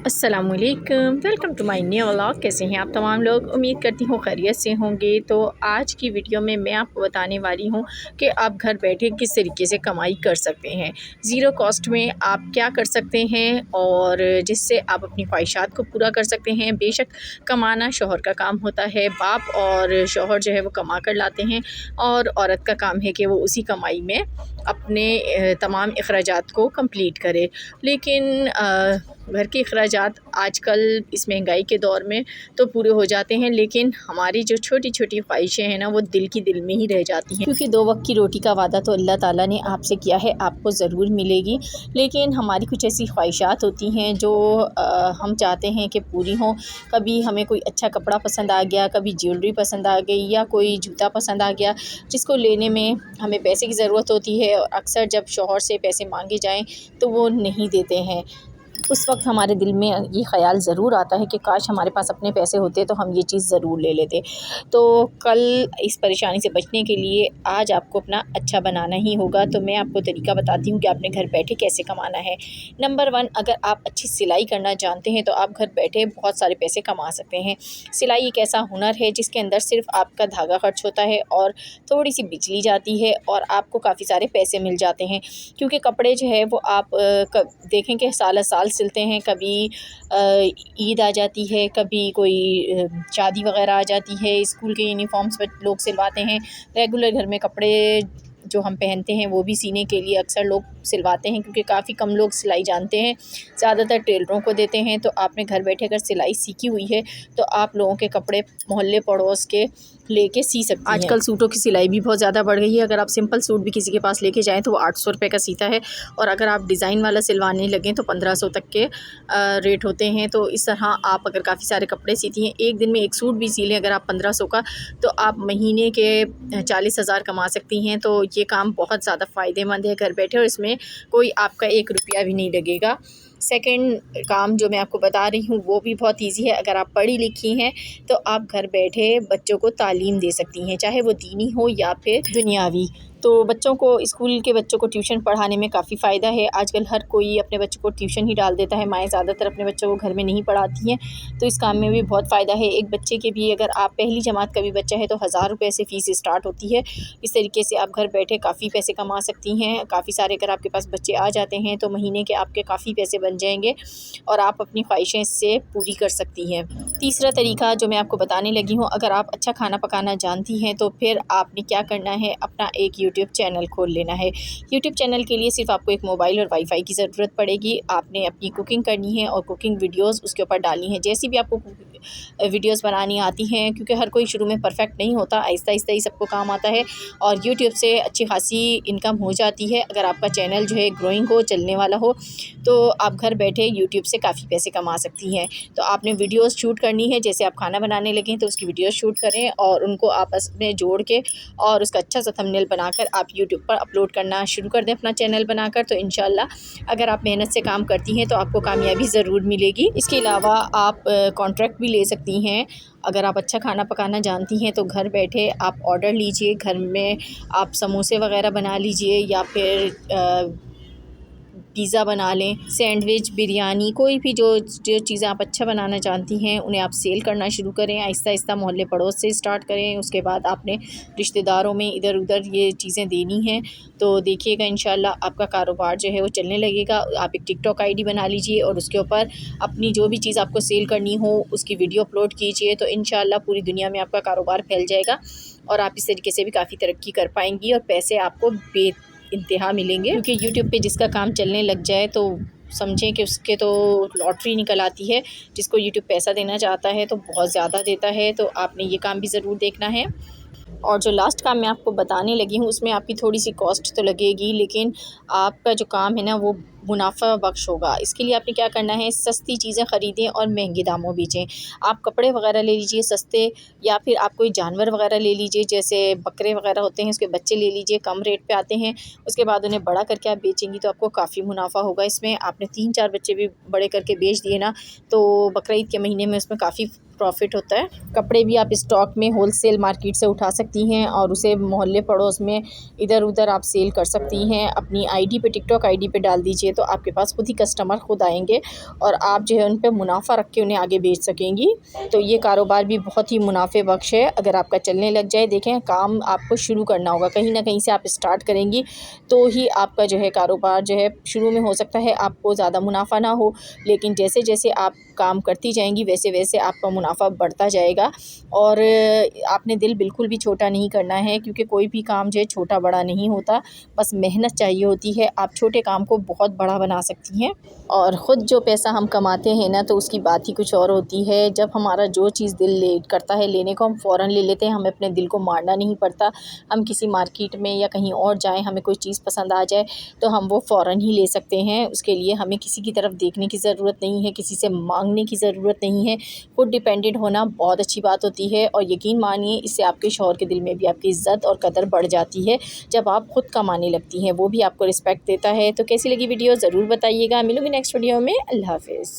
अस्सलामुअलैकुम, welcome to my new vlog. कैसे हैं आप तमाम लोग? उम्मीद करती हूँ खैरियत से होंगे। तो आज की वीडियो में मैं आपको बताने वाली हूँ कि आप घर बैठे किस तरीके से कमाई कर सकते हैं। ज़ीरो कॉस्ट में आप क्या कर सकते हैं और जिससे आप अपनी ख्वाहिशात को पूरा कर सकते हैं। बेशक कमाना शौहर का काम होता है, बाप और शौहर जो है वो कमा कर लाते हैं और औरत का काम है कि वो उसी कमाई में अपने तमाम अखराजात को कंप्लीट करे। लेकिन घर के अखराजात आजकल इस महंगाई के दौर में तो पूरे हो जाते हैं, लेकिन हमारी जो छोटी छोटी ख्वाहिशें हैं ना वो दिल की दिल में ही रह जाती हैं। क्योंकि दो वक्त की रोटी का वादा तो अल्लाह ताला ने आपसे किया है, आपको ज़रूर मिलेगी। लेकिन हमारी कुछ ऐसी ख्वाहिशात होती हैं जो हम चाहते हैं कि पूरी हों। कभी हमें कोई अच्छा कपड़ा पसंद आ गया, कभी ज्वेलरी पसंद आ गई या कोई जूता पसंद आ गया जिसको लेने में हमें पैसे की ज़रूरत होती है और अक्सर जब शौहर से पैसे मांगे जाएँ तो वो नहीं देते हैं। उस वक्त हमारे दिल में ये ख़्याल ज़रूर आता है कि काश हमारे पास अपने पैसे होते तो हम ये चीज़ ज़रूर ले लेते। तो कल इस परेशानी से बचने के लिए आज आपको अपना अच्छा बनाना ही होगा। तो मैं आपको तरीका बताती हूँ कि आपने घर बैठे कैसे कमाना है। नंबर 1, अगर आप अच्छी सिलाई करना जानते हैं तो आप घर बैठे बहुत सारे पैसे कमा सकते हैं। सिलाई एक ऐसा हुनर है जिसके अंदर सिर्फ आपका धागा खर्च होता है और थोड़ी सी बिजली जाती है और आपको काफ़ी सारे पैसे मिल जाते हैं। क्योंकि कपड़े जो है वो आप देखें कि साल साल सिलते हैं। कभी ईद आ जाती है, कभी कोई शादी वगैरह आ जाती है, स्कूल के यूनिफॉर्म्स पर लोग सिलवाते हैं। रेगुलर घर में कपड़े जो हम पहनते हैं वो भी सीने के लिए अक्सर लोग सिलवाते हैं, क्योंकि काफ़ी कम लोग सिलाई जानते हैं, ज़्यादातर टेलरों को देते हैं। तो आपने घर बैठे अगर सिलाई सीखी हुई है तो आप लोगों के कपड़े मोहल्ले पड़ोस के लेके सी सकती हैं। आजकल सूटों की सिलाई भी बहुत ज़्यादा बढ़ गई है। अगर आप सिंपल सूट भी किसी के पास लेके जाएँ तो वो 800 रुपये का सीता है और अगर आप डिज़ाइन वाला सिलवाने लगें तो 1500 तक के रेट होते हैं। तो इस तरह आप अगर काफ़ी सारे कपड़े सीती हैं, एक दिन में एक सूट भी सी लें अगर आप 1500 का, तो आप महीने के 40,000 कमा सकती हैं। तो ये काम बहुत ज़्यादा फ़ायदेमंद है घर बैठे और इसमें कोई आपका 1 रुपया भी नहीं लगेगा। सेकंड काम जो मैं आपको बता रही हूँ वो भी बहुत ईजी है। अगर आप पढ़ी लिखी हैं तो आप घर बैठे बच्चों को तालीम दे सकती हैं, चाहे वो दीनी हो या फिर दुनियावी। तो बच्चों को, स्कूल के बच्चों को ट्यूशन पढ़ाने में काफ़ी फ़ायदा है। आजकल हर कोई अपने बच्चों को ट्यूशन ही डाल देता है। माएँ ज़्यादातर अपने बच्चों को घर में नहीं पढ़ाती हैं, तो इस काम में भी बहुत फ़ायदा है। एक बच्चे के भी अगर आप पहली जमात का भी बच्चा है तो 1000 रुपये से फ़ीस स्टार्ट होती है। इस तरीके से आप घर बैठे काफ़ी पैसे कमा सकती हैं। काफ़ी सारे अगर आपके पास बच्चे आ जाते हैं तो महीने के आपके काफ़ी पैसे बन जाएंगे और आप अपनी ख्वाहिशें इससे पूरी कर सकती हैं। तीसरा तरीका जो मैं आपको बताने लगी हूँ, अगर आप अच्छा खाना पकाना जानती हैं तो फिर आपने क्या करना है, अपना एक यूट्यूब चैनल खोल लेना है। यूट्यूब चैनल के लिए सिर्फ आपको एक मोबाइल और वाईफाई की ज़रूरत पड़ेगी। आपने अपनी कुकिंग करनी है और कुकिंग वीडियोस उसके ऊपर डालनी है। जैसी भी आपको वीडियोस बनानी आती हैं, क्योंकि हर कोई शुरू में परफेक्ट नहीं होता, आहिस्ता आहिस्ता ही सबको काम आता है और यूट्यूब से अच्छी खासी इनकम हो जाती है। अगर आपका चैनल जो है ग्रोइंग हो, चलने वाला हो, तो आप घर बैठे यूट्यूब से काफ़ी पैसे कमा सकती हैं। तो आपने वीडियोस शूट करनी है, जैसे आप खाना बनाने लगें तो उसकी वीडियोस शूट करें और उनको आपस में जोड़ के और उसका अच्छा सा थंबनेल बनाकर आप यूट्यूब पर अपलोड करना शुरू कर दें अपना चैनल बनाकर। तो इंशाल्लाह अगर आप मेहनत से काम करती हैं तो आपको कामयाबी ज़रूर मिलेगी। इसके अलावा आप कॉन्ट्रैक्ट भी ले सकती हैं। अगर आप अच्छा खाना पकाना जानती हैं तो घर बैठे आप ऑर्डर लीजिए, घर में आप समोसे वगैरह बना लीजिए या फिर पिज़्ज़ा बना लें, सैंडविच, बिरयानी, कोई भी जो जो चीज़ें आप अच्छा बनाना जानती हैं उन्हें आप सेल करना शुरू करें। आहिस्ता आहिस्ता मोहल्ले पड़ोस से स्टार्ट करें, उसके बाद आपने रिश्तेदारों में इधर उधर ये चीज़ें देनी हैं। तो देखिएगा इंशाल्लाह आपका कारोबार जो है वो चलने लगेगा। आप एक टिकटॉक आईडी बना लीजिए और उसके ऊपर अपनी जो भी चीज़ आपको सेल करनी हो उसकी वीडियो अपलोड कीजिए। तो इंशाल्लाह पूरी दुनिया में आपका कारोबार फैल जाएगा और आप इस तरीके से भी काफ़ी तरक्की कर पाएंगी और पैसे आपको इंतहा मिलेंगे। क्योंकि यूट्यूब पे जिसका काम चलने लग जाए तो समझें कि उसके तो लॉटरी निकल आती है। जिसको यूट्यूब पैसा देना चाहता है तो बहुत ज़्यादा देता है। तो आपने ये काम भी ज़रूर देखना है। और जो लास्ट काम मैं आपको बताने लगी हूँ उसमें आपकी थोड़ी सी कॉस्ट तो लगेगी, लेकिन आपका जो काम है ना वो मुनाफा बख्श होगा। इसके लिए आपने क्या करना है, सस्ती चीज़ें ख़रीदें और महंगे दामों बेचें। आप कपड़े वगैरह ले लीजिए सस्ते, या फिर आप कोई जानवर वगैरह ले लीजिए, जैसे बकरे वगैरह होते हैं उसके बच्चे ले लीजिए, कम रेट पे आते हैं। उसके बाद उन्हें बड़ा करके आप बेचेंगी तो आपको काफ़ी मुनाफा होगा इसमें। आपने 3-4 बच्चे भी बड़े करके बेच दिए ना तो बकरा ईद के महीने में उसमें काफ़ी प्रॉफिट होता है। कपड़े भी आप स्टॉक में होलसेल मार्केट से उठा सकती हैं और उसे मोहल्ले पड़ोस में इधर उधर आप सेल कर सकती हैं। अपनी आईडी पे, टिकटॉक आईडी पे डाल दीजिए तो आपके पास खुद ही कस्टमर खुद आएंगे और आप जो है उन पर मुनाफा रख के उन्हें आगे बेच सकेंगी। तो ये कारोबार भी बहुत ही मुनाफे बख्श है अगर आपका चलने लग जाए। देखें, काम आपको शुरू करना होगा, कहीं ना कहीं से आप स्टार्ट करेंगी तो ही आपका जो है कारोबार जो है शुरू में हो सकता है आपको ज़्यादा मुनाफा ना हो, लेकिन जैसे जैसे आप काम करती जाएंगी वैसे वैसे आपका मुनाफा बढ़ता जाएगा। और आपने दिल बिल्कुल भी छोटा नहीं करना है, क्योंकि कोई भी काम जो है छोटा बड़ा नहीं होता, बस मेहनत चाहिए होती है। आप छोटे काम को बहुत बड़ा बना सकती हैं। और ख़ुद जो पैसा हम कमाते हैं ना, तो उसकी बात ही कुछ और होती है। जब हमारा जो चीज़ दिल ले करता है लेने को, हम फ़ौरन ले लेते हैं, हमें अपने दिल को मारना नहीं पड़ता। हम किसी मार्केट में या कहीं और जाएं, हमें कोई चीज़ पसंद आ जाए तो हम वो फ़ौरन ही ले सकते हैं। उसके लिए हमें किसी की तरफ देखने की ज़रूरत नहीं है, किसी से मांगने की ज़रूरत नहीं है। खुद डिपेंडेंट होना बहुत अच्छी बात होती है और यकीन मानिए इससे आपके शौहर के दिल में भी आपकी इज़्ज़त और कदर बढ़ जाती है। जब आप खुद कमाने लगती हैं, वो भी आपको रिस्पेक्ट देता है। तो कैसी लगी वीडियो ज़रूर बताइएगा। मिलूंगी नेक्स्ट वीडियो में। अल्लाह हाफ़िज़।